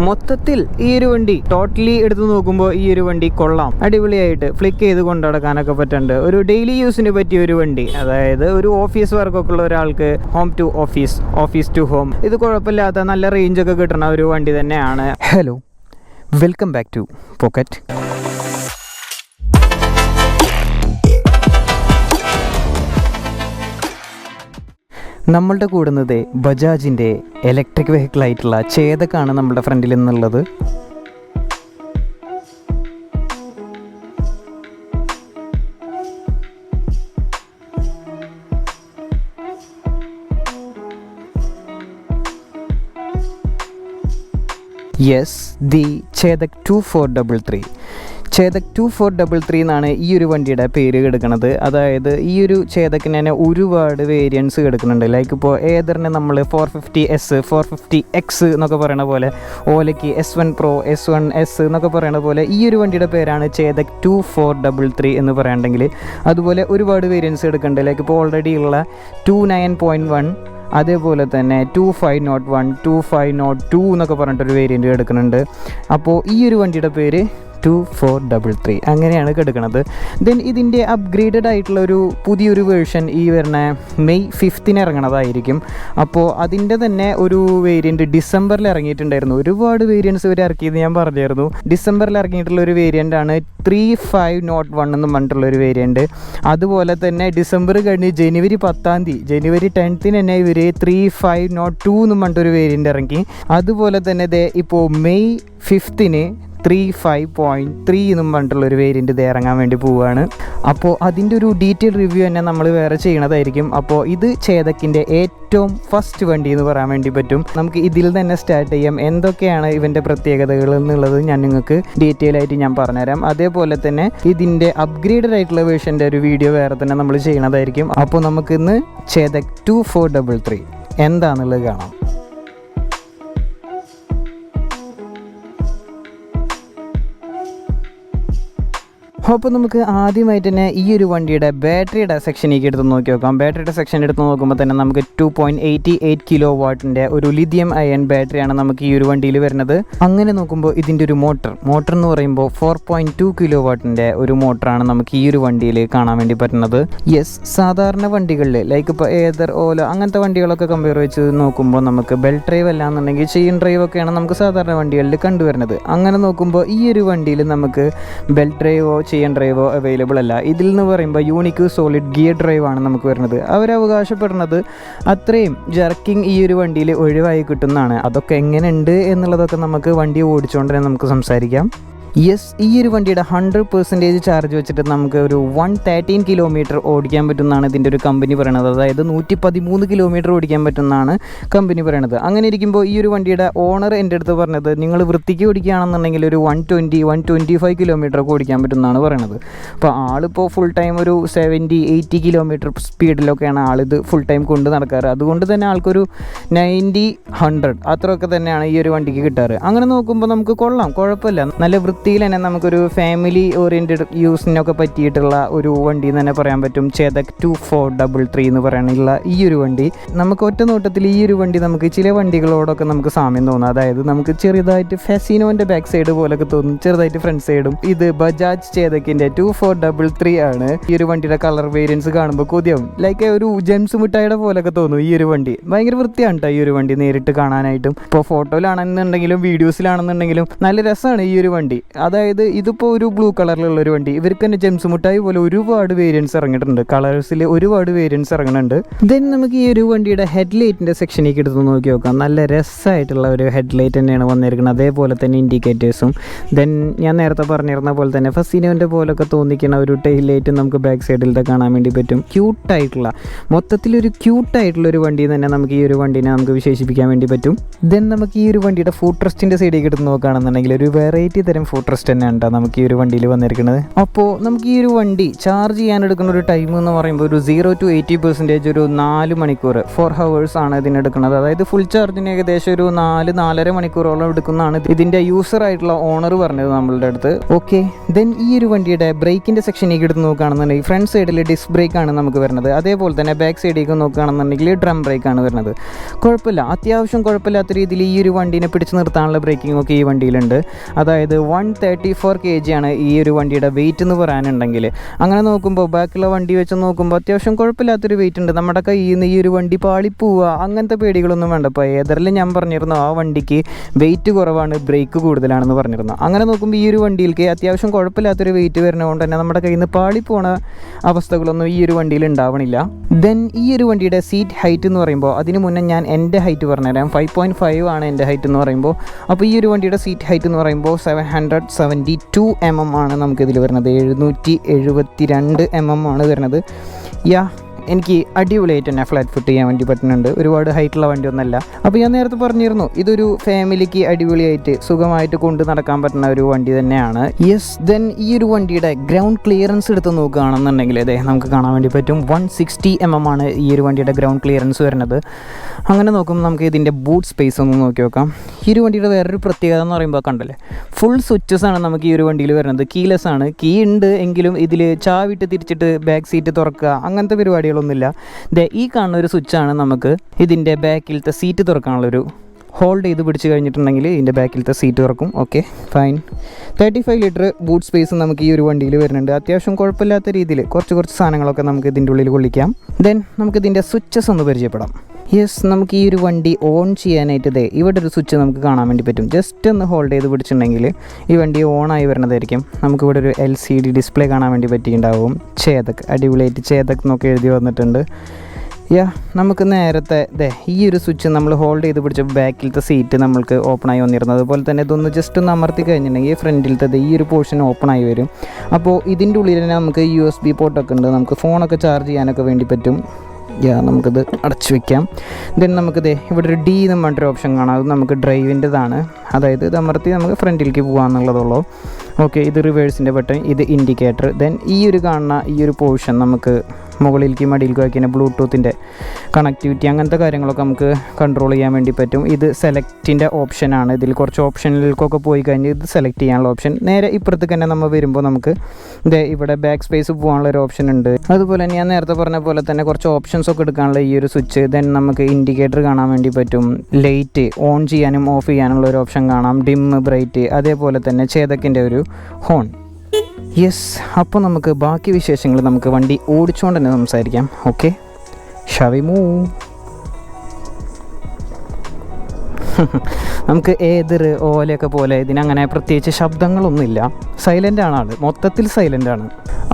മൊത്തത്തിൽ ഈ ഒരു വണ്ടി ടോട്ടലി എടുത്ത് നോക്കുമ്പോൾ ഈ ഒരു വണ്ടി കൊള്ളാം, അടിപൊളിയായിട്ട് ഫ്ലിക്ക് ചെയ്ത് കൊണ്ടു നടക്കാനൊക്കെ പറ്റുന്നുണ്ട്. ഒരു ഡെയിലി യൂസിന് പറ്റിയ ഒരു വണ്ടി, അതായത് ഒരു ഓഫീസ് വർക്കൊക്കെ ഉള്ള ഒരാൾക്ക് home to office, office to home, ഇത് കുഴപ്പമില്ലാത്ത നല്ല റേഞ്ചൊക്കെ കിട്ടുന്ന ഒരു വണ്ടി തന്നെയാണ്. Hello, welcome back to Pocket. നമ്മളുടെ കൂടുന്നത് ബജാജിൻ്റെ ഇലക്ട്രിക് വെഹിക്കിളായിട്ടുള്ള ചേതക്കാണ് നമ്മളുടെ ഫ്രണ്ടിൽ നിന്നുള്ളത്. Yes, the Chetak 2433. ചേതക് 2433 എന്നാണ് ഈ ഒരു വണ്ടിയുടെ പേര് കിടക്കുന്നത്. അതായത് ഈ ഒരു ചേതക്കിന് തന്നെ ഒരുപാട് വേരിയൻസ് കിടക്കുന്നുണ്ട്. ലൈക്ക് ഇപ്പോൾ ഏതറിന് നമ്മൾ 450S 450X എന്നൊക്കെ പറയുന്ന പോലെ, ഓലയ്ക്ക് S1 Pro S1S എന്നൊക്കെ പറയുന്ന പോലെ ഈ ഒരു വണ്ടിയുടെ പേരാണ് ചേതക് 2433 എന്ന് പറയുന്നുണ്ടെങ്കിൽ. അതുപോലെ ഒരുപാട് വേരിയൻസ് എടുക്കുന്നുണ്ട്. ലൈക്ക് ഇപ്പോൾ ഓൾറെഡി ഉള്ള 29.1, അതേപോലെ തന്നെ 2501, 2502 എന്നൊക്കെ പറഞ്ഞിട്ടൊരു വേരിയൻറ്റ് എടുക്കുന്നുണ്ട്. അപ്പോൾ ഈ ഒരു വണ്ടിയുടെ പേര് 2433 അങ്ങനെയാണ് കിടക്കുന്നത്. ദെൻ ഇതിൻ്റെ അപ്ഗ്രേഡഡ് ആയിട്ടുള്ള ഒരു പുതിയൊരു വേർഷൻ ഈ വരുന്ന May 5th ഇറങ്ങണതായിരിക്കും. അപ്പോൾ അതിൻ്റെ തന്നെ ഒരു വേരിയൻറ്റ് ഡിസംബറിൽ ഇറങ്ങിയിട്ടുണ്ടായിരുന്നു. ഒരുപാട് വേരിയൻസ് ഇവർ ഇറക്കിയത് ഞാൻ പറഞ്ഞായിരുന്നു. ഡിസംബറിൽ ഇറങ്ങിയിട്ടുള്ള ഒരു വേരിയൻ്റാണ് 3501 എന്ന് പറഞ്ഞിട്ടുള്ളൊരു വേരിയൻറ്റ്. അതുപോലെ തന്നെ ഡിസംബർ കഴിഞ്ഞ് ജനുവരി 10th തന്നെ ഇവർ 3502 എന്ന് പറഞ്ഞിട്ടൊരു വേരിയൻ്റ് ഇറങ്ങി. അതുപോലെ തന്നെ ഇപ്പോൾ May 5th 35.3 എന്നും പറഞ്ഞിട്ടുള്ളൊരു വേരിയൻറ്റ് ഇത് ഇറങ്ങാൻ വേണ്ടി പോവുകയാണ്. അപ്പോൾ അതിൻ്റെ ഒരു ഡീറ്റെയിൽ റിവ്യൂ തന്നെ നമ്മൾ വേറെ ചെയ്യണതായിരിക്കും. അപ്പോൾ ഇത് ചേതക്കിൻ്റെ ഏറ്റവും ഫസ്റ്റ് വണ്ടി എന്ന് പറയാൻ വേണ്ടി പറ്റും. നമുക്ക് ഇതിൽ തന്നെ സ്റ്റാർട്ട് ചെയ്യാം. എന്തൊക്കെയാണ് ഇവൻ്റെ പ്രത്യേകതകൾ എന്നുള്ളത് ഞാൻ നിങ്ങൾക്ക് ഡീറ്റെയിൽ ആയിട്ട് ഞാൻ പറഞ്ഞുതരാം. അതേപോലെ തന്നെ ഇതിൻ്റെ അപ്ഗ്രേഡഡ് ആയിട്ടുള്ള വേർഷൻ്റെ ഒരു വീഡിയോ വേറെ തന്നെ നമ്മൾ ചെയ്യണതായിരിക്കും. അപ്പോൾ നമുക്കിന്ന് ചേതക് 2433 എന്താണെന്നുള്ളത് കാണാം. അപ്പോൾ നമുക്ക് ആദ്യമായിട്ട് തന്നെ ഈ ഒരു വണ്ടിയുടെ ബാറ്ററിയുടെ സെക്ഷനിലേക്ക് എടുത്ത് നോക്കി നോക്കാം. ബാറ്ററിയുടെ സെക്ഷൻ എടുത്ത് നോക്കുമ്പോൾ തന്നെ നമുക്ക് 2.88 kW ഒരു ലിഥിയം അയൺ ബാറ്ററിയാണ് നമുക്ക് ഈ ഒരു വണ്ടിയിൽ വരുന്നത്. അങ്ങനെ നോക്കുമ്പോൾ ഇതിൻ്റെ ഒരു മോട്ടർ എന്ന് പറയുമ്പോൾ 4.2 kW ഒരു മോട്ടറാണ് നമുക്ക് ഈ ഒരു വണ്ടിയിൽ കാണാൻ വേണ്ടി പറ്റുന്നത്. യെസ്, സാധാരണ വണ്ടികളിൽ ലൈക്ക് ഇപ്പോൾ ഏതർ, ഓല അങ്ങനത്തെ വണ്ടികളൊക്കെ കമ്പയർ വെച്ച് നോക്കുമ്പോൾ നമുക്ക് ബെൽറ്റ് ഡ്രൈവ് അല്ലാന്നുണ്ടെങ്കിൽ ചെയിൻ ഡ്രൈവ് ഒക്കെയാണ് നമുക്ക് സാധാരണ വണ്ടികളിൽ കണ്ടുവരുന്നത്. അങ്ങനെ നോക്കുമ്പോൾ ഈ ഒരു വണ്ടിയിൽ നമുക്ക് ബെൽറ്റ് ഡ്രൈവോ ചെയിൻ ഡ്രൈവോ അവൈലബിൾ അല്ല. ഇതിൽ നിന്ന് പറയുമ്പോൾ യൂണിക് സോളിഡ് ഗിയർ ഡ്രൈവാണ് നമുക്ക് വരുന്നത്. അവരവകാശപ്പെടുന്നത് അത്രയും ജർക്കിങ് ഈ ഒരു വണ്ടിയിൽ ഒഴിവായി കിട്ടുന്നതാണ്. അതൊക്കെ എങ്ങനെയുണ്ട് എന്നുള്ളതൊക്കെ നമുക്ക് വണ്ടി ഓടിച്ചുകൊണ്ട് തന്നെ നമുക്ക് സംസാരിക്കാം. യെസ്, ഈ ഒരു വണ്ടിയുടെ 100% ചാർജ് വെച്ചിട്ട് നമുക്ക് ഒരു 113 കിലോമീറ്റർ ഓടിക്കാൻ പറ്റുന്നതാണ് ഇതിൻ്റെ ഒരു കമ്പനി പറയണത്. അതായത് 113 കിലോമീറ്റർ ഓടിക്കാൻ പറ്റുന്നതാണ് കമ്പനി പറയണത്. അങ്ങനെ ഇരിക്കുമ്പോൾ ഈ ഒരു വണ്ടിയുടെ ഓണർ എൻ്റെ അടുത്ത് പറഞ്ഞത് നിങ്ങൾ വൃത്തിക്ക് ഓടിക്കുകയാണെന്നുണ്ടെങ്കിൽ ഒരു 120-125 കിലോമീറ്റർ ഒക്കെ ഓടിക്കാൻ പറ്റുന്നതാണ് പറയണത്. അപ്പോൾ ആളിപ്പോൾ ഫുൾ ടൈം ഒരു 70-80 കിലോമീറ്റർ സ്പീഡിലൊക്കെയാണ് ആളിത് ഫുൾ ടൈം കൊണ്ട് നടക്കാറ്. അതുകൊണ്ട് തന്നെ ആൾക്കൊരു 90-100 അത്രയൊക്കെ തന്നെയാണ് ഈ ഒരു വണ്ടിക്ക് കിട്ടാറ്. അങ്ങനെ നോക്കുമ്പോൾ നമുക്ക് കൊള്ളാം, കുഴപ്പമില്ല. നല്ല വൃത്തിയിൽ തന്നെ നമുക്കൊരു ഫാമിലി ഓറിയൻറ്റഡ് യൂസിനൊക്കെ പറ്റിയിട്ടുള്ള ഒരു വണ്ടി എന്ന് തന്നെ പറയാൻ പറ്റും. ചേതക് 2433 എന്ന് പറയാനുള്ള ഈ ഒരു വണ്ടി നമുക്ക് ഒറ്റ നോട്ടത്തിൽ ഈ ഒരു വണ്ടി നമുക്ക് ചില വണ്ടികളോടൊക്കെ നമുക്ക് സാമ്യം തോന്നും. അതായത് നമുക്ക് ചെറുതായിട്ട് ഫെസിനോൻ്റെ ബാക്ക് സൈഡ് പോലൊക്കെ തോന്നും, ചെറുതായിട്ട് ഫ്രണ്ട് സൈഡും. ഇത് ബജാജ് ചേതക്കിൻ്റെ 2433 ആണ്. ഈ ഒരു വണ്ടിയുടെ കളർ വേരിയൻസ് കാണുമ്പോൾ കൊതിയാവും. ലൈക്ക് ഒരു ജെംസ് മിഠായിയുടെ പോലൊക്കെ തോന്നും. ഈ ഒരു വണ്ടി ഭയങ്കര വൃത്തിയാണ് കേട്ടോ ഈ ഒരു വണ്ടി നേരിട്ട് കാണാനായിട്ടും. ഇപ്പോൾ ഫോട്ടോയിലാണെന്നുണ്ടെങ്കിലും വീഡിയോസിലാണെന്നുണ്ടെങ്കിലും നല്ല രസമാണ് ഈ ഒരു വണ്ടി. അതായത് ഇതിപ്പോൾ ഒരു ബ്ലൂ കളറിലുള്ളൊരു വണ്ടി. ഇവർക്ക് തന്നെ ജെംസ് മുട്ടായി പോലെ ഒരുപാട് വേരിയൻസ് ഇറങ്ങിയിട്ടുണ്ട്. കളേഴ്സിൽ ഒരുപാട് വേരിയൻസ് ഇറങ്ങുന്നുണ്ട്. ദെൻ നമുക്ക് ഈ ഒരു വണ്ടിയുടെ ഹെഡ്ലൈറ്റിൻ്റെ സെക്ഷനിലേക്ക് എടുത്ത് നോക്കി നോക്കാം. നല്ല രസമായിട്ടുള്ള ഒരു ഹെഡ്ലൈറ്റ് തന്നെയാണ് വന്നിരിക്കുന്നത്. അതേപോലെ തന്നെ ഇൻഡിക്കേറ്റേഴ്സും. ദെൻ ഞാൻ നേരത്തെ പറഞ്ഞിരുന്ന പോലെ തന്നെ ഫസിനോൻ്റെ പോലൊക്കെ തോന്നിക്കുന്ന ഒരു ടെയിൽ ലൈറ്റും നമുക്ക് ബാക്ക് സൈഡിലത്തെ കാണാൻ വേണ്ടി പറ്റും. ക്യൂട്ടായിട്ടുള്ള, മൊത്തത്തിലൊരു ക്യൂട്ടായിട്ടുള്ളൊരു വണ്ടി തന്നെ നമുക്ക് ഈ ഒരു വണ്ടീനെ നമുക്ക് വിശേഷിപ്പിക്കാൻ വേണ്ടി പറ്റും. ദെൻ നമുക്ക് ഈ ഒരു വണ്ടിയുടെ ഫുഡ് റെസ്റ്റിൻ്റെ സൈഡിലേക്ക് എടുത്ത് നോക്കുകയാണെന്നുണ്ടെങ്കിൽ ഒരു വെറൈറ്റി തരം ഫൂട്രസ്റ്റ് തന്നെയാണ് കേട്ടോ നമുക്ക് ഈ ഒരു വണ്ടിയിൽ വന്നിരിക്കുന്നത്. അപ്പോൾ നമുക്ക് ഈ ഒരു വണ്ടി ചാർജ് ചെയ്യാൻ എടുക്കുന്ന ഒരു ടൈം എന്ന് പറയുമ്പോൾ ഒരു 0 to 80% ഒരു 4 മണിക്കൂർ 4 hours ആണ് ഇതിനെടുക്കുന്നത്. അതായത് ഫുൾ ചാർജിന് ഏകദേശം ഒരു 4-4.5 മണിക്കൂറോളം എടുക്കുന്നതാണ് ഇതിൻ്റെ യൂസറായിട്ടുള്ള ഓണർ പറഞ്ഞത് നമ്മളുടെ അടുത്ത്. ഓക്കെ, ദെൻ ഈ ഒരു വണ്ടിയുടെ ബ്രേക്കിൻ്റെ സെക്ഷനിലേക്ക് എടുത്ത് നോക്കുകയാണെന്നുണ്ടെങ്കിൽ ഫ്രണ്ട് സൈഡിൽ ഡിസ്ക് ബ്രേക്കാണ് നമുക്ക് വരുന്നത്. അതേപോലെ തന്നെ ബാക്ക് സൈഡിലേക്ക് നോക്കുകയാണെന്നുണ്ടെങ്കിൽ ഡ്രം ബ്രേക്കാണ് വരുന്നത്. കുഴപ്പമില്ല, അത്യാവശ്യം കുഴപ്പമില്ലാത്ത രീതിയിൽ ഈ ഒരു വണ്ടീനെ പിടിച്ച് നിർത്താനുള്ള ബ്രേക്കിംഗ് ഒക്കെ ഈ വണ്ടിയിലുണ്ട്. അതായത് 134 kg ആണ് ഈ ഒരു വണ്ടിയുടെ വെയിറ്റ് എന്ന് പറയാനുണ്ടെങ്കിൽ. അങ്ങനെ നോക്കുമ്പോൾ ബാക്കിയുള്ള വണ്ടി വെച്ച് നോക്കുമ്പോൾ അത്യാവശ്യം കുഴപ്പമില്ലാത്തൊരു വെയിറ്റ് ഉണ്ട്. നമ്മുടെ കയ്യിൽ നിന്ന് ഈ ഒരു വണ്ടി പാളിപ്പോവുക അങ്ങനത്തെ പേടികളൊന്നും വേണ്ട. ഇപ്പോൾ ഏതെല്ലാം ഞാൻ പറഞ്ഞിരുന്നു ആ വണ്ടിക്ക് വെയിറ്റ് കുറവാണ്, ബ്രേക്ക് കൂടുതലാണെന്ന് പറഞ്ഞിരുന്നു. അങ്ങനെ നോക്കുമ്പോൾ ഈ ഒരു വണ്ടിയിലേക്ക് അത്യാവശ്യം കുഴപ്പമില്ലാത്തൊരു വെയിറ്റ് വരുന്നതുകൊണ്ട് തന്നെ നമ്മുടെ കയ്യിൽ നിന്ന് പാളിപ്പോണ അവസ്ഥകളൊന്നും ഈ ഒരു വണ്ടിയിൽ ഉണ്ടാവണില്ല. ദെൻ ഈ ഒരു വണ്ടിയുടെ സീറ്റ് ഹൈറ്റ് എന്ന് പറയുമ്പോൾ അതിന് മുന്നേ ഞാൻ എൻ്റെ ഹൈറ്റ് പറഞ്ഞുതരാം. 5.5 ആണ് എൻ്റെ ഹൈറ്റ് എന്ന് പറയുമ്പോൾ. അപ്പോൾ ഈ ഒരു വണ്ടിയുടെ സീറ്റ് ഹൈറ്റ് എന്ന് പറയുമ്പോൾ 772 mm ആണ് നമുക്കിതിൽ വരുന്നത്. 772 mm ആണ് വരുന്നത്. എനിക്ക് അടിപൊളിയായിട്ട് തന്നെ ഫ്ലാറ്റ് ഫുട്ട് ചെയ്യാൻ വേണ്ടി പറ്റുന്നുണ്ട്. ഒരുപാട് ഹൈറ്റുള്ള വണ്ടിയൊന്നുമല്ല. അപ്പോൾ ഞാൻ നേരത്തെ പറഞ്ഞിരുന്നു ഇതൊരു ഫാമിലിക്ക് അടിപൊളിയായിട്ട് സുഖമായിട്ട് കൊണ്ട് നടക്കാൻ പറ്റുന്ന ഒരു വണ്ടി തന്നെയാണ്. യെസ്, ദെൻ ഈ ഒരു വണ്ടിയുടെ ഗ്രൗണ്ട് ക്ലിയറൻസ് എടുത്ത് നോക്കുകയാണെന്നുണ്ടെങ്കിൽ അതെ നമുക്ക് കാണാൻ വേണ്ടി പറ്റും 160 mm ആണ് ഈ ഒരു വണ്ടിയുടെ ഗ്രൗണ്ട് ക്ലിയറൻസ് വരുന്നത്. അങ്ങനെ നോക്കുമ്പോൾ നമുക്ക് ഇതിൻ്റെ ബൂട്ട് സ്പേസ് ഒന്ന് നോക്കി നോക്കാം. ഈ ഒരു വണ്ടിയുടെ വേറൊരു പ്രത്യേകത എന്ന് പറയുമ്പോൾ കണ്ടല്ലേ, ഫുൾ സ്വിച്ചസ് ആണ് നമുക്ക് ഈ ഒരു വണ്ടിയിൽ വരുന്നത്. കീലെസ് ആണ്, കീ ഉണ്ട് എങ്കിലും ഇതിൽ ചാവിട്ട് തിരിച്ചിട്ട് ബാക്ക് സീറ്റ് തുറക്കുക അങ്ങനത്തെ പരിപാടികളൊന്നുമില്ല. ഈ കാണുന്ന ഒരു സ്വിച്ചാണ് നമുക്ക് ഇതിൻ്റെ ബാക്കിലത്തെ സീറ്റ് തുറക്കാനുള്ളൊരു. ഹോൾഡ് ചെയ്ത് പിടിച്ച് കഴിഞ്ഞിട്ടുണ്ടെങ്കിൽ ഇതിൻ്റെ ബാക്കിലത്തെ സീറ്റ് തുറക്കും. Okay, fine. 35 litre boot space നമുക്ക് ഈ ഒരു വണ്ടിയിൽ വരുന്നുണ്ട്. അത്യാവശ്യം കുഴപ്പമില്ലാത്ത രീതിയിൽ കുറച്ച് സാധനങ്ങളൊക്കെ നമുക്ക് ഇതിൻ്റെ ഉള്ളിൽ കൊള്ളിക്കാം. ദെൻ നമുക്ക് ഇതിൻ്റെ സ്വിച്ചസ് ഒന്ന് പരിചയപ്പെടാം. യെസ്, നമുക്ക് ഈ ഒരു വണ്ടി ഓൺ ചെയ്യാനായിട്ട് ഇവിടെ ഒരു സ്വിച്ച് നമുക്ക് കാണാൻ വേണ്ടി പറ്റും. ജസ്റ്റ് ഒന്ന് ഹോൾഡ് ചെയ്ത് പിടിച്ചിട്ടുണ്ടെങ്കിൽ ഈ വണ്ടി ഓണായി വരുന്നതായിരിക്കും. നമുക്കിവിടെ ഒരു LCD ഡിസ്പ്ലേ കാണാൻ വേണ്ടി പറ്റിയിട്ടുണ്ടാവും. ചേതക്, അടിപൊളിയായിട്ട് ചേതക് എന്നൊക്കെ എഴുതി വന്നിട്ടുണ്ട്. നമുക്ക് നേരത്തെ ഈ ഒരു സ്വിച്ച് നമ്മൾ ഹോൾഡ് ചെയ്ത് പിടിച്ച ബാക്കിലത്തെ സീറ്റ് നമ്മൾക്ക് ഓപ്പണായി വന്നിരുന്നത്. അതുപോലെ തന്നെ ഇതൊന്ന് ജസ്റ്റ് ഒന്ന് അമർത്തി കഴിഞ്ഞിട്ടുണ്ടെങ്കിൽ ഫ്രണ്ടിലത്തെ ഈ ഒരു പോർഷൻ ഓപ്പണായി വരും. അപ്പോൾ ഇതിൻ്റെ ഉള്ളിൽ തന്നെ നമുക്ക് USB പോർട്ടൊക്കെ ഉണ്ട്. നമുക്ക് ഫോണൊക്കെ ചാർജ് ചെയ്യാനൊക്കെ വേണ്ടി പറ്റും. നമുക്കിത് അടച്ചു വയ്ക്കാം. ദെൻ നമുക്കിത് ഇവിടെ ഒരു D എന്ന് പറഞ്ഞൊരു ഓപ്ഷൻ കാണാം. അത് നമുക്ക് ഡ്രൈവിൻ്റെതാണ്. അതായത് ഇത് അമർത്തി നമുക്ക് ഫ്രണ്ടിലേക്ക് പോകാമെന്നുള്ളതുള്ളൂ. ഓക്കെ, ഇത് റിവേഴ്സിൻ്റെ ബട്ടൺ, ഇത് ഇൻഡിക്കേറ്റർ. ദെൻ ഈ ഒരു കാണുന്ന ഈ ഒരു പോർഷൻ നമുക്ക് മുകളിലേക്ക് മടിയിലേക്ക് വയ്ക്കുന്ന ബ്ലൂടൂത്തിൻ്റെ കണക്ടിവിറ്റി അങ്ങനത്തെ കാര്യങ്ങളൊക്കെ നമുക്ക് കൺട്രോൾ ചെയ്യാൻ വേണ്ടി പറ്റും. ഇത് സെലക്റ്റിൻ്റെ ഓപ്ഷനാണ്. ഇതിൽ കുറച്ച് ഓപ്ഷനിലേക്കൊക്കെ പോയി കഴിഞ്ഞ് ഇത് സെലക്ട് ചെയ്യാനുള്ള ഓപ്ഷൻ. നേരെ ഇപ്പുറത്തേക്ക് തന്നെ നമ്മൾ വരുമ്പോൾ നമുക്ക് ഇവിടെ ബാക്ക് സ്പേസ് പോകാനുള്ള ഒരു ഓപ്ഷൻ ഉണ്ട്. അതുപോലെ തന്നെ ഞാൻ നേരത്തെ പറഞ്ഞ പോലെ തന്നെ കുറച്ച് ഓപ്ഷൻസ് ഒക്കെ എടുക്കാനുള്ള ഈ ഒരു സ്വിച്ച്. ദെൻ നമുക്ക് ഇൻഡിക്കേറ്റർ കാണാൻ വേണ്ടി പറ്റും. ലൈറ്റ് ഓൺ ചെയ്യാനും ഓഫ് ചെയ്യാനുള്ള ഒരു ഓപ്ഷൻ കാണാം. ഡിം, ബ്രൈറ്റ്, അതേപോലെ തന്നെ ചേതക്കിൻ്റെ ഒരു ഹോൺ. യെസ്, അപ്പോൾ നമുക്ക് ബാക്കി വിശേഷങ്ങൾ നമുക്ക് വണ്ടി ഓടിച്ചുകൊണ്ട് തന്നെ സംസാരിക്കാം. Okay, shall we move? നമുക്ക് ഏതൊരു ഓലയൊക്കെ പോലെ ഇതിനങ്ങനെ പ്രത്യേകിച്ച് ശബ്ദങ്ങളൊന്നുമില്ല. സൈലൻ്റാണ് ആൾ, മൊത്തത്തിൽ സൈലൻ്റാണ്.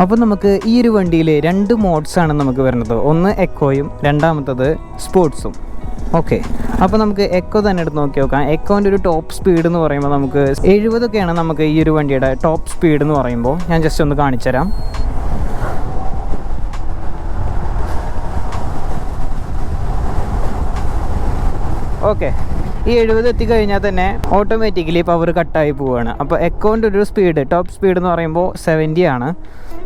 അപ്പോൾ നമുക്ക് ഈ ഒരു വണ്ടിയിൽ 2 മോഡ്സാണ് നമുക്ക് വരുന്നത്. ഒന്ന് എക്കോയും രണ്ടാമത്തത് സ്പോർട്സും. ഓക്കെ, അപ്പോൾ നമുക്ക് എക്കോ തന്നെ എടുത്ത് നോക്കി നോക്കാം. എക്കോൻ്റെ ഒരു ടോപ്പ് സ്പീഡ് എന്ന് പറയുമ്പോൾ നമുക്ക് 70 നമുക്ക് ഈ ഒരു വണ്ടിയുടെ ടോപ്പ് സ്പീഡ് എന്ന് പറയുമ്പോൾ. ഞാൻ ജസ്റ്റ് ഒന്ന് കാണിച്ചു തരാം. ഓക്കെ, ഈ 70 എത്തിക്കഴിഞ്ഞാൽ തന്നെ ഓട്ടോമാറ്റിക്കലി പവർ കട്ടായി പോവുകയാണ്. അപ്പോൾ എക്കോൻ്റെ ഒരു സ്പീഡ് ടോപ്പ് സ്പീഡ് എന്ന് പറയുമ്പോൾ 70 ആണ്.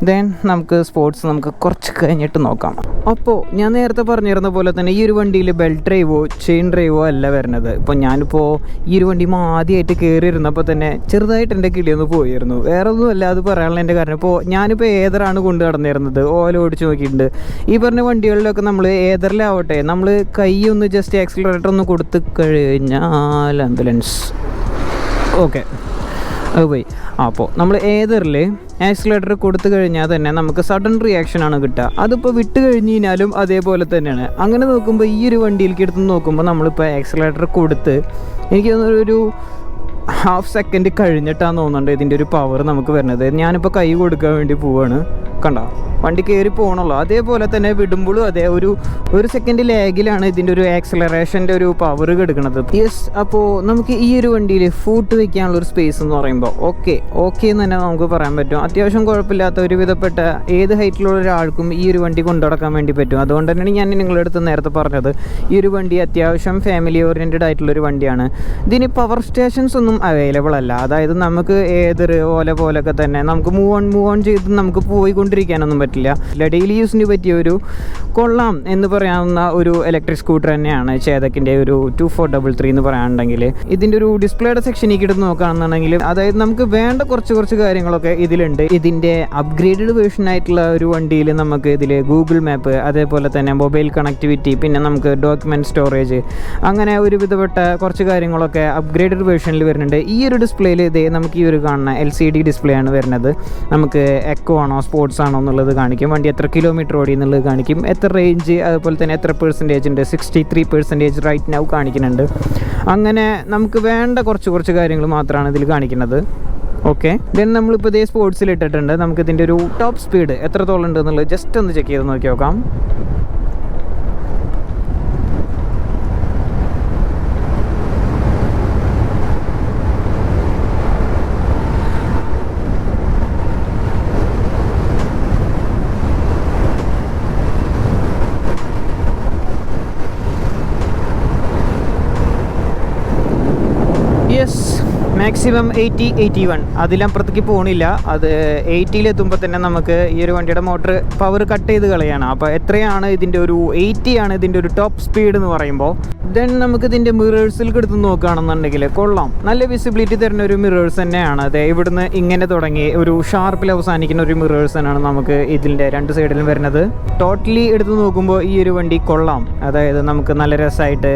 ദെൻ നമുക്ക് സ്പോർട്സ് നമുക്ക് കുറച്ച് കഴിഞ്ഞിട്ട് നോക്കാം. അപ്പോൾ ഞാൻ നേരത്തെ പറഞ്ഞിരുന്ന പോലെ തന്നെ ഈ ഒരു വണ്ടിയിൽ ബെൽറ്റ് ഡ്രൈവോ ചെയിൻ ഡ്രൈവോ അല്ല വരുന്നത്. ഇപ്പോൾ ഞാനിപ്പോൾ ഈ ഒരു വണ്ടി ആദ്യമായിട്ട് കയറിയിരുന്നപ്പോൾ തന്നെ ചെറുതായിട്ട് എൻ്റെ കിളിയൊന്ന് പോയിരുന്നു. വേറെ ഒന്നും അല്ല അത് പറയാനുള്ള എൻ്റെ കാരണം. ഇപ്പോൾ ഞാനിപ്പോൾ ഏതറാണ് കൊണ്ട് നടന്നിരുന്നത്, ഓല ഓടിച്ച് നോക്കിയിട്ടുണ്ട്. ഈ പറഞ്ഞ വണ്ടികളിലൊക്കെ നമ്മൾ ഏതറിലാവട്ടെ നമ്മൾ കൈ ഒന്ന് ജസ്റ്റ് ആക്സിലറേറ്റർ ഒന്ന് കൊടുത്ത് കഴിഞ്ഞാൽ ആംബുലൻസ് ഓക്കെ അത് പോയി. അപ്പോൾ നമ്മൾ ഏതറിൽ ആക്സിലേറ്റർ കൊടുത്തു കഴിഞ്ഞാൽ തന്നെ നമുക്ക് സഡൻ റിയാക്ഷനാണ് കിട്ടുക. അതിപ്പോൾ വിട്ട് കഴിഞ്ഞ് കഴിഞ്ഞാലും അതേപോലെ തന്നെയാണ്. അങ്ങനെ നോക്കുമ്പോൾ ഈ ഒരു വണ്ടിയിലേക്ക് എടുത്ത് നോക്കുമ്പോൾ നമ്മളിപ്പോൾ ആക്സിലേറ്റർ കൊടുത്ത് എനിക്ക് തോന്നുന്നൊരു ഹാഫ് സെക്കൻഡ് കഴിഞ്ഞിട്ടാന്ന് തോന്നുന്നുണ്ട് ഇതിൻ്റെ ഒരു പവർ നമുക്ക് വരുന്നത്. ഞാനിപ്പോൾ കൈ കൊടുക്കാൻ വേണ്ടി പോവാണ്. കണ്ടോ, വണ്ടി കയറി പോകണുള്ളൂ. അതേപോലെ തന്നെ വിടുമ്പോഴും അതേ ഒരു സെക്കൻഡ് ലാഗിലാണ് ഇതിൻ്റെ ഒരു ആക്സലറേഷൻ്റെ ഒരു പവർ കിടക്കുന്നത്. യെസ്, അപ്പോൾ നമുക്ക് ഈ ഒരു വണ്ടിയിൽ ഫൂട്ട് വയ്ക്കാനുള്ള ഒരു സ്പേസ് എന്ന് പറയുമ്പോൾ ഓക്കെ എന്ന് തന്നെ നമുക്ക് പറയാൻ പറ്റും. അത്യാവശ്യം കുഴപ്പമില്ലാത്ത ഒരുവിധപ്പെട്ട ഏത് ഹൈറ്റിലുള്ള ഒരാൾക്കും ഈ ഒരു വണ്ടി കൊണ്ടുനടക്കാൻ വേണ്ടി പറ്റും. അതുകൊണ്ട് തന്നെയാണ് ഞാൻ നിങ്ങളുടെ അടുത്ത് നേരത്തെ പറഞ്ഞത് ഈ ഒരു വണ്ടി അത്യാവശ്യം ഫാമിലി ഓറിയൻറ്റഡ് ആയിട്ടുള്ളൊരു വണ്ടിയാണ്. ഇതിന് പവർ സ്റ്റേഷൻസ് ഒന്നും അവൈലബിൾ അല്ല. അതായത് നമുക്ക് ഏതൊരു പോലൊക്കെ തന്നെ നമുക്ക് മൂവ് ഓൺ ചെയ്ത് നമുക്ക് പോയിക്കൊണ്ടിരിക്കാനൊന്നും പറ്റില്ല. ഡെയിലി യൂസിന് പറ്റിയ ഒരു കൊള്ളാം എന്ന് പറയാവുന്ന ഒരു ഇലക്ട്രിക് സ്കൂട്ടർ തന്നെയാണ് ചേതക്കിൻ്റെ ഒരു 2433 എന്ന് പറയാനുണ്ടെങ്കിൽ. ഇതിൻ്റെ ഒരു ഡിസ്പ്ലേയുടെ സെക്ഷനിലേക്ക് എടുത്ത് നോക്കുകയാണെന്നുണ്ടെങ്കിൽ അതായത് നമുക്ക് വേണ്ട കുറച്ച് കാര്യങ്ങളൊക്കെ ഇതിലുണ്ട്. ഇതിൻ്റെ അപ്ഗ്രേഡഡ് വേർഷൻ ആയിട്ടുള്ള ഒരു വണ്ടിയിൽ നമുക്ക് ഇതിൽ ഗൂഗിൾ മാപ്പ്, അതേപോലെ തന്നെ മൊബൈൽ കണക്ടിവിറ്റി, പിന്നെ നമുക്ക് ഡോക്യുമെൻറ്റ് സ്റ്റോറേജ്, അങ്ങനെ ഒരുവിധപ്പെട്ട കുറച്ച് കാര്യങ്ങളൊക്കെ അപ്ഗ്രേഡഡ് വേർഷനിൽ വരുന്നുണ്ട്. ഈ ഒരു ഡിസ്പ്ലേയിൽ ഇതേ നമുക്ക് ഈ ഒരു കാണുന്ന LCD ഡിസ്പ്ലേ ആണ് വരുന്നത്. നമുക്ക് എക്കോ ആണോ സ്പോർട്സ് ആണോ എന്നുള്ളത് കാണിക്കും, വണ്ടി എത്ര കിലോമീറ്റർ ഓടി എന്നുള്ളത് കാണിക്കും, എത്ര റേഞ്ച്, അതുപോലെ തന്നെ എത്ര പെർസെൻറ്റേജ് ഉണ്ട്, 63% റൈറ്റ് നൗ കാണിക്കുന്നുണ്ട്. അങ്ങനെ നമുക്ക് വേണ്ട കുറച്ച് കാര്യങ്ങൾ മാത്രമാണ് ഇതിൽ കാണിക്കുന്നത്. ഓക്കെ, ദെൻ നമ്മളിപ്പോൾ ഇതേ സ്പോർട്സിൽ ഇട്ടിട്ടുണ്ട്. നമുക്ക് ഇതിൻ്റെ ഒരു ടോപ്പ് സ്പീഡ് എത്രത്തോളം ഉണ്ട് എന്നുള്ളത് ജസ്റ്റ് ഒന്ന് ചെക്ക് ചെയ്ത് നോക്കി നോക്കാം. Yes, maximum 80-81, അതിലപ്പുറത്തേക്ക് പോകണില്ല. അത് 80-എത്തുമ്പോൾ തന്നെ നമുക്ക് ഈ ഒരു വണ്ടിയുടെ മോട്ടർ പവർ കട്ട് ചെയ്ത് കളയാണ്. അപ്പോൾ എത്രയാണ് ഇതിൻ്റെ ഒരു 80 ആണ് ഇതിൻ്റെ ഒരു ടോപ്പ് സ്പീഡ് എന്ന് പറയുമ്പോൾ. ദെൻ നമുക്ക് ഇതിൻ്റെ മിറേഴ്സിൽ എടുത്ത് നോക്കുകയാണെന്നുണ്ടെങ്കിൽ കൊള്ളാം, നല്ല വിസിബിലിറ്റി തരുന്ന ഒരു മിറേഴ്സ് തന്നെയാണ്. അതെ, ഇവിടുന്ന് ഇങ്ങനെ തുടങ്ങി ഒരു ഷാർപ്പിൽ അവസാനിക്കുന്ന ഒരു മിറേഴ്സ് തന്നെയാണ് നമുക്ക് ഇതിൻ്റെ രണ്ട് സൈഡിലും വരുന്നത്. ടോട്ടലി എടുത്ത് നോക്കുമ്പോൾ ഈ ഒരു വണ്ടി കൊള്ളാം. അതായത് നമുക്ക് നല്ല രസമായിട്ട്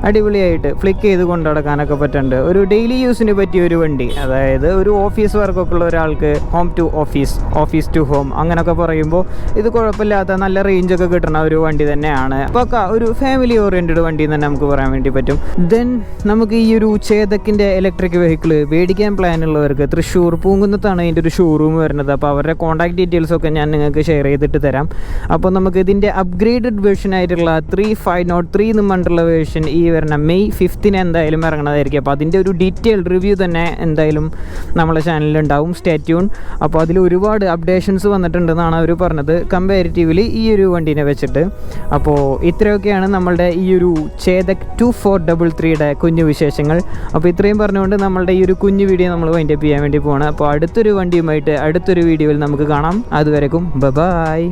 അടിപൊളിയായിട്ട് ഫ്ലിക്ക് ചെയ്ത് കൊണ്ടു നടക്കാനൊക്കെ പറ്റുന്നുണ്ട്. ഒരു ഡെയിലി യൂസിന് പറ്റിയ ഒരു വണ്ടി, അതായത് ഒരു ഓഫീസ് വർക്കൊക്കെ ഉള്ള ഒരാൾക്ക് home to office, office to home അങ്ങനെയൊക്കെ പറയുമ്പോൾ ഇത് കുഴപ്പമില്ലാത്ത നല്ല റേഞ്ചൊക്കെ കിട്ടുന്ന ഒരു വണ്ടി തന്നെയാണ്. അപ്പോൾ ഒരു ഫാമിലി ഓറിയൻറ്റഡ് വണ്ടി തന്നെ നമുക്ക് പറയാൻ വേണ്ടി പറ്റും. ദെൻ നമുക്ക് ഈ ഒരു ചേതക്കിൻ്റെ ഇലക്ട്രിക് വെഹിക്കിൾ മേടിക്കാൻ പ്ലാൻ ഉള്ളവർക്ക് തൃശ്ശൂർ പൂങ്കുന്നത്താണ് ഇതിൻ്റെ ഒരു ഷോറൂം വരുന്നത്. അപ്പോൾ അവരുടെ കോൺടാക്ട് ഡീറ്റെയിൽസൊക്കെ ഞാൻ നിങ്ങൾക്ക് ഷെയർ ചെയ്തിട്ട് തരാം. അപ്പോൾ നമുക്ക് ഇതിൻ്റെ അപ്ഗ്രേഡഡ് വേർഷൻ ആയിട്ടുള്ള 3503 എന്ന് പറഞ്ഞിട്ടുള്ള വേർഷൻ ഈ വരുന്ന May 5th എന്തായാലും ഇറങ്ങുന്നതായിരിക്കും. അപ്പോൾ അതിൻ്റെ ഒരു ഡീറ്റെയിൽഡ് റിവ്യൂ തന്നെ എന്തായാലും നമ്മളെ ചാനലിലുണ്ടാവും. Stay tune. അപ്പോൾ അതിൽ ഒരുപാട് അപ്ഡേഷൻസ് വന്നിട്ടുണ്ടെന്നാണ് അവർ പറഞ്ഞത് കമ്പാരിറ്റീവ്ലി ഈ ഒരു വണ്ടീനെ വെച്ചിട്ട്. അപ്പോൾ ഇത്രയൊക്കെയാണ് നമ്മളുടെ ഈ ഒരു ചേതക് 2433യുടെ കുഞ്ഞു വിശേഷങ്ങൾ. അപ്പോൾ ഇത്രയും പറഞ്ഞുകൊണ്ട് നമ്മളുടെ ഈ ഒരു കുഞ്ഞു വീഡിയോ നമ്മൾ വൈൻഡ് അപ്പ് ചെയ്യാൻ വേണ്ടി പോവാണ്. അപ്പോൾ അടുത്തൊരു വണ്ടിയുമായിട്ട് അടുത്തൊരു വീഡിയോയിൽ നമുക്ക് കാണാം. അതുവരെക്കും ബൈ.